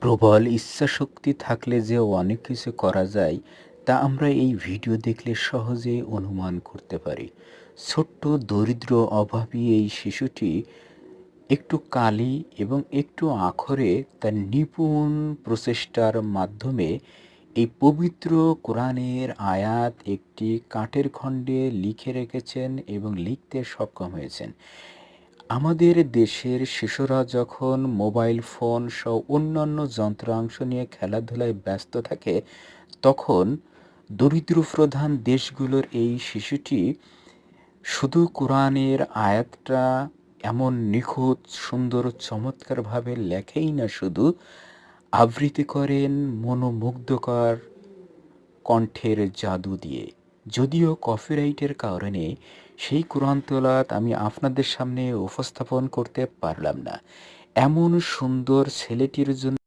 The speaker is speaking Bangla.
প্রবল ইচ্ছাশক্তি থাকলে যে অনেক কিছু করা যায় তা আমরা এই ভিডিও দেখলে সহজেই অনুমান করতে পারি। ছোট্ট দরিদ্র অভাবী এই শিশুটি একটু কালি এবং একটু আখরে তার নিপুণ প্রচেষ্টার মাধ্যমে এই পবিত্র কোরআনের আয়াত একটি কাঠের খণ্ডে লিখে রেখেছেন এবং লিখতে সক্ষম হয়েছেন। আমাদের দেশের শিশুরা যখন মোবাইল ফোন সহ অন্যান্য যন্ত্রাংশ নিয়ে খেলাধুলায় ব্যস্ত থাকে, তখন দরিদ্র প্রধান দেশগুলোর এই শিশুটি শুধু কোরআনের আয়াতটা এমন নিখুঁত, সুন্দর, চমৎকারভাবে লেখেই না শুধু, আবৃত্তি করেন মনোমুগ্ধকর কণ্ঠের জাদু দিয়ে। যদিও কপিরাইটের কারণে সেই কোরআন তেলাওয়াত আমি আপনাদের সামনে উপস্থাপন করতে পারলাম না। এমন সুন্দর ছেলেটির জন্য